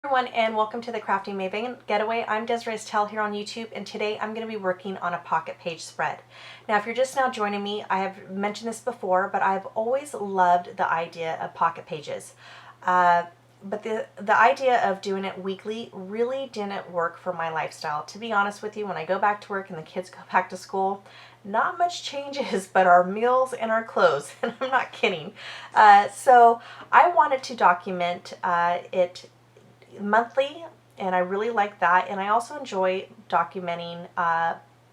Everyone, and welcome to the Crafty Maven Getaway. I'm Desiree here on YouTube, and today I'm going to be working on a pocket page spread. Now, if you're just now joining me, I have mentioned this before, but I've always loved the idea of pocket pages. But the idea of doing it weekly really didn't work for my lifestyle. To be honest with you, when I go back to work and the kids go back to school, not much changes but our meals and our clothes, and I'm not kidding. So I wanted to document it monthly, and I really like that. And I also enjoy documenting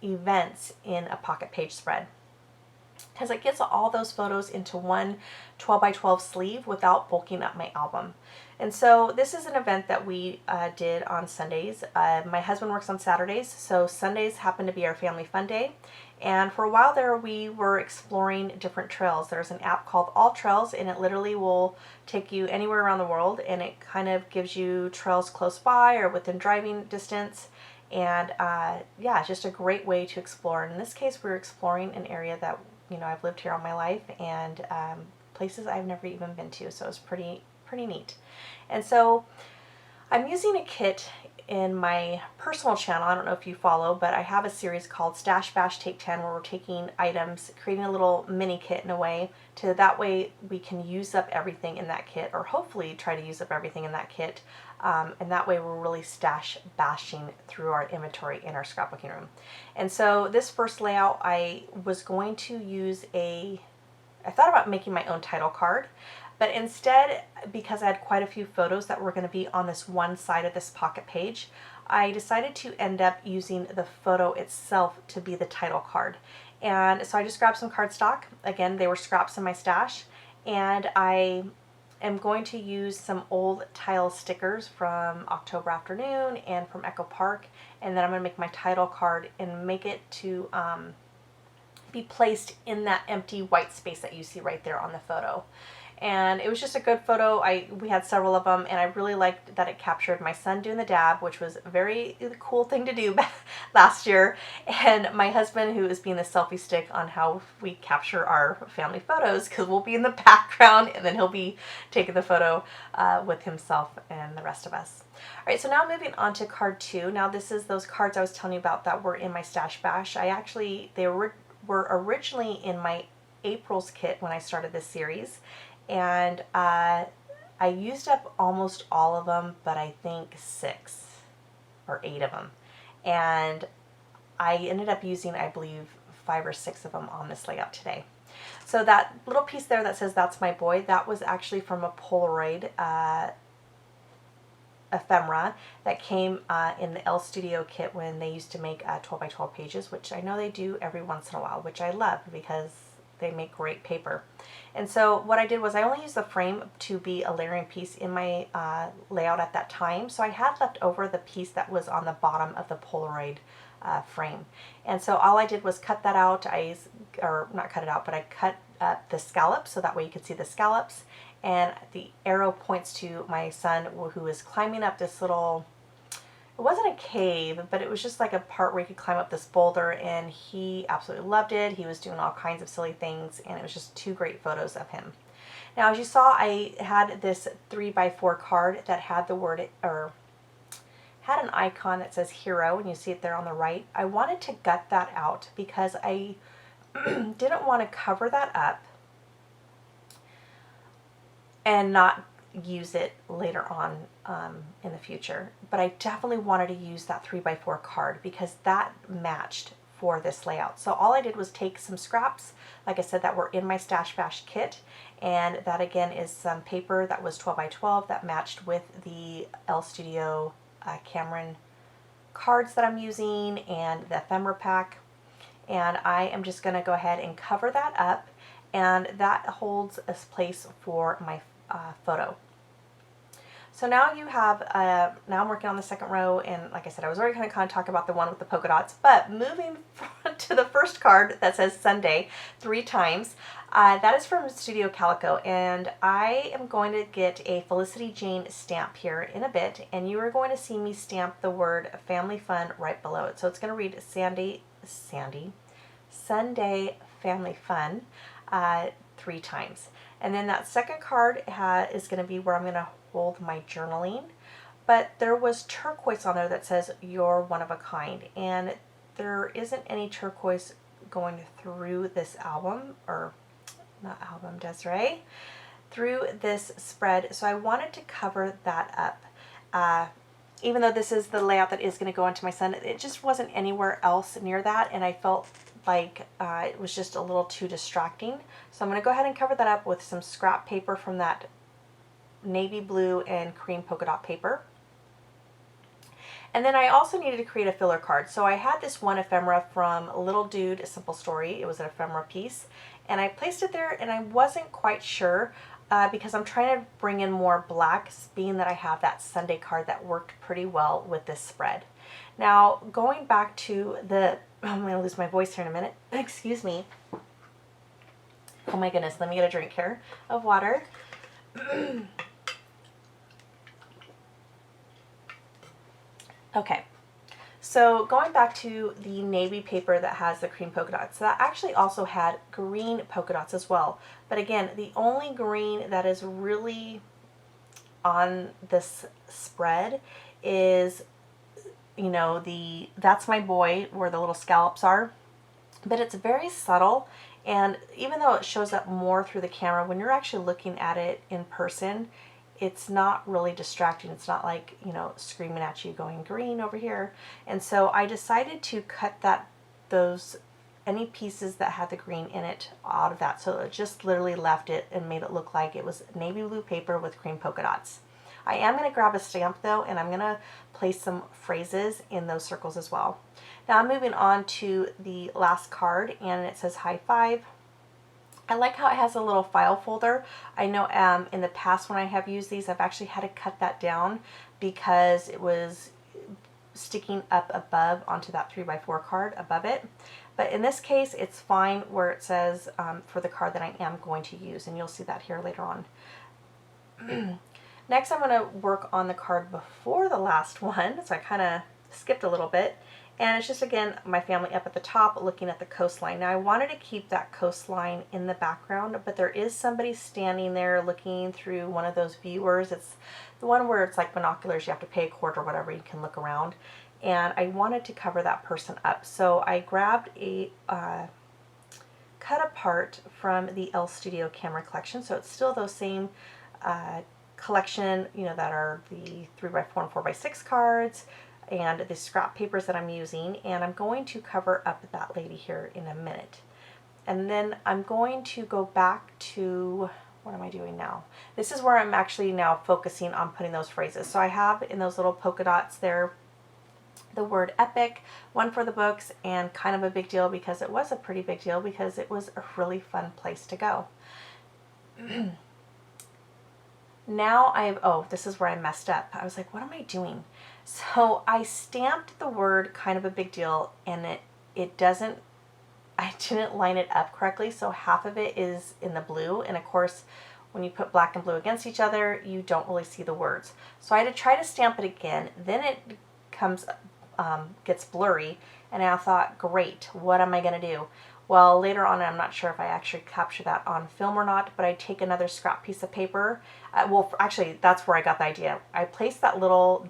events in a pocket page spread because it gets all those photos into one 12 by 12 sleeve without bulking up my album. And so this is an event that we did on Sundays. My husband works on Saturdays, so Sundays happen to be our family fun day. And for a while there, we were exploring different trails. There's an app called All Trails, and it literally will take you anywhere around the world, and it kind of gives you trails close by or within driving distance. And yeah, it's just a great way to explore. And in this case, we're exploring an area that, you know, I've lived here all my life, and places I've never even been to, so it's pretty neat. And so I'm using a kit in my personal channel. I don't know if you follow, but I have a series called Stash Bash Take 10 where we're taking items, creating a little mini kit in a way to that way we can use up everything in that kit, or hopefully try to use up everything in that kit. And that way we're really stash bashing through our inventory in our scrapbooking room. And so this first layout, I was going to use I thought about making my own title card, but instead, because I had quite a few photos that were going to be on this one side of this pocket page, I decided to end up using the photo itself to be the title card. And so I just grabbed some cardstock. Again, they were scraps in my stash. And I am going to use some old tile stickers from October Afternoon and from Echo Park. And then I'm going to make my title card and make it to be placed in that empty white space that you see right there on the photo. And it was just a good photo. We had several of them, and I really liked that it captured my son doing the dab, which was a very cool thing to do last year, and my husband, who is being the selfie stick on how we capture our family photos, because we'll be in the background and then he'll be taking the photo with himself and the rest of us. All right, so now moving on to card 2. Now this is those cards I was telling you about that were in my stash bash. They were originally in my April's kit when I started this series, and I used up almost all of them, but I think 6 or 8 of them, and I ended up using, I believe, 5 or 6 of them on this layout today. So that little piece there that says "That's my boy," that was actually from a Polaroid ephemera that came in the L Studio kit when they used to make 12 by 12 pages, which I know they do every once in a while, which I love because they make great paper. And so what I did was I only used the frame to be a layering piece in my layout at that time. So I had left over the piece that was on the bottom of the Polaroid frame. And so all I did was cut that out. Or not cut it out, but I cut the scallops so that way you could see the scallops. And the arrow points to my son, who is climbing up this little, it wasn't a cave, but it was just like a part where he could climb up this boulder, and he absolutely loved it. He was doing all kinds of silly things, and it was just 2 great photos of him. Now, as you saw, I had this 3x4 card that had the word, or had an icon that says hero, and you see it there on the right. I wanted to gut that out because I didn't want to cover that up and not use it later on in the future. But I definitely wanted to use that 3x4 card because that matched for this layout. So all I did was take some scraps, like I said, that were in my Stash Bash kit, and that again is some paper that was 12 by 12 that matched with the L Studio Cameron cards that I'm using and the ephemera pack. And I am just going to go ahead and cover that up, and that holds a place for my photo. So now you have, now I'm working on the second row, and like I said, I was already going to kind of talk about the one with the polka dots, but moving to the first card that says Sunday 3 times, that is from Studio Calico, and I am going to get a Felicity Jane stamp here in a bit, and you are going to see me stamp the word Family Fun right below it. So it's going to read Sunday Family Fun 3 times. And then that second card is going to be where I'm going to hold my journaling. but there was turquoise on there that says "You're one of a kind," and there isn't any turquoise going through this album, or not album, Desiree, through this spread. So I wanted to cover that up. Even though this is the layout that is going to go into my son, it just wasn't anywhere else near that, and I felt like it was just a little too distracting. So I'm going to go ahead and cover that up with some scrap paper from that navy blue and cream polka dot paper. And then I also needed to create a filler card. So I had this one ephemera from Little Dude, A Simple Story. It was an ephemera piece. And I placed it there, and I wasn't quite sure because I'm trying to bring in more blacks, being that I have that Sunday card that worked pretty well with this spread. Now, going back to the, I'm going to lose my voice here in a minute. Excuse me. Oh my goodness, let me get a drink here of water. Okay, so going back to the navy paper that has the cream polka dots, that actually also had green polka dots as well. But again, the only green that is really on this spread is, you know, That's My Boy, where the little scallops are. But it's very subtle, and even though it shows up more through the camera, when you're actually looking at it in person, it's not really distracting. It's not like, you know, screaming at you going green over here. And so I decided to cut any pieces that had the green in it out of that. So it just literally left it and made it look like it was navy blue paper with cream polka dots. I am going to grab a stamp though, and I'm going to place some phrases in those circles as well. Now I'm moving on to the last card, and it says high five. I like how it has a little file folder. I know in the past when I have used these, I've actually had to cut that down because it was sticking up above onto that 3x4 card above it. But in this case, it's fine where it says for the card that I am going to use, and you'll see that here later on. Next, I'm going to work on the card before the last one, so I kind of skipped a little bit. And it's just, again, my family up at the top looking at the coastline. Now, I wanted to keep that coastline in the background, but there is somebody standing there looking through one of those viewers. It's the one where it's like binoculars. You have to pay a quarter or whatever. You can look around. And I wanted to cover that person up. So I grabbed a cut apart from the L Studio camera collection. So it's still those same collection, you know, that are the 3x4 and 4x6 cards, and the scrap papers that I'm using, and I'm going to cover up that lady here in a minute. And then I'm going to go back to, what am I doing now? This is where I'm actually now focusing on putting those phrases. So I have in those little polka dots there the word epic, one for the books, and kind of a big deal because it was a pretty big deal because it was a really fun place to go. Now this is where I messed up. I was like, what am I doing? So I stamped the word kind of a big deal, and I didn't line it up correctly, so half of it is in the blue, and of course when you put black and blue against each other, you don't really see the words. So I had to try to stamp it again, then it gets blurry, and I thought, great, what am I going to do? Well, later on, I'm not sure if I actually capture that on film or not, but I take another scrap piece of paper. Well, actually, that's where I got the idea. I placed that little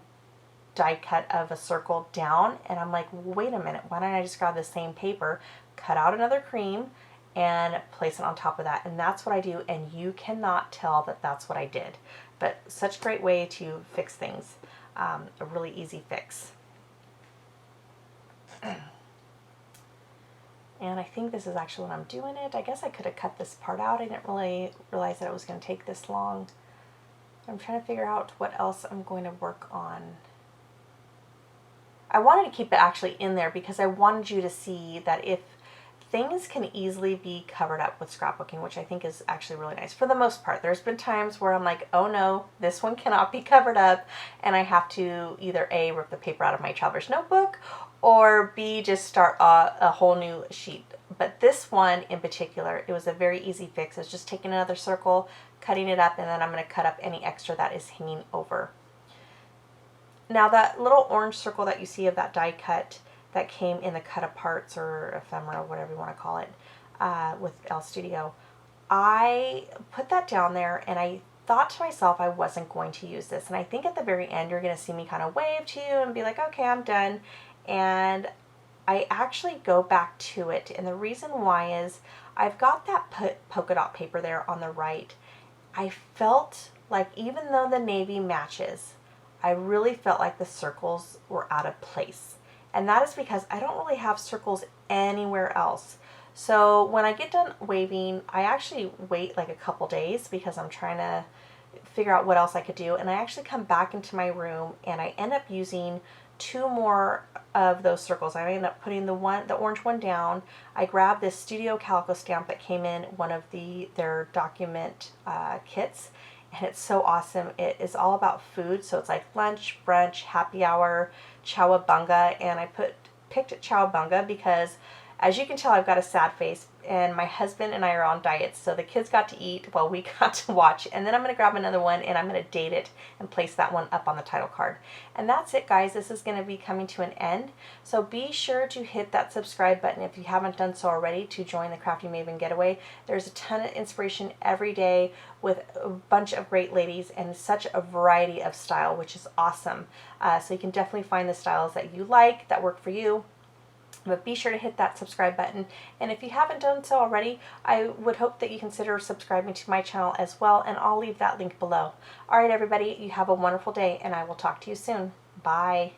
die cut of a circle down, and I'm like, wait a minute, why don't I just grab the same paper, cut out another cream, and place it on top of that? And that's what I do, and you cannot tell that that's what I did. But such a great way to fix things. A really easy fix. And I think this is actually when I'm doing it. I guess I could have cut this part out. I didn't really realize that it was going to take this long. I'm trying to figure out what else I'm going to work on. I wanted to keep it actually in there because I wanted you to see that if things can easily be covered up with scrapbooking, which I think is actually really nice for the most part. There's been times where I'm like, oh no, this one cannot be covered up, and I have to either A, rip the paper out of my traveler's notebook, or B, just start a whole new sheet. But this one in particular, it was a very easy fix. It's just taking another circle, cutting it up, and then I'm going to cut up any extra that is hanging over. Now that little orange circle that you see of that die cut that came in the cut aparts or ephemera, whatever you want to call it, with L Studio, I put that down there, and I thought to myself I wasn't going to use this. And I think at the very end, you're going to see me kind of wave to you and be like, okay, I'm done. And I actually go back to it. And the reason why is I've got that polka dot paper there on the right. I felt like even though the navy matches, I really felt like the circles were out of place. And that is because I don't really have circles anywhere else. So when I get done waving, I actually wait like a couple days because I'm trying to figure out what else I could do. And I actually come back into my room and I end up using two more of those circles. I end up putting the orange one down. I grabbed this Studio Calico stamp that came in one of their document kits, and it's so awesome. It is all about food, so it's like lunch, brunch, happy hour, cowabunga, and I picked cowabunga because, as you can tell, I've got a sad face, and my husband and I are on diets, so the kids got to eat while we got to watch. And then I'm going to grab another one, and I'm going to date it and place that one up on the title card. And that's it, guys. This is going to be coming to an end, so be sure to hit that subscribe button if you haven't done so already to join the Crafty Maven Getaway. There's a ton of inspiration every day with a bunch of great ladies and such a variety of style, which is awesome. So you can definitely find the styles that you like, that work for you. But be sure to hit that subscribe button. And if you haven't done so already, I would hope that you consider subscribing to my channel as well, and I'll leave that link below. All right, everybody, you have a wonderful day, and I will talk to you soon. Bye.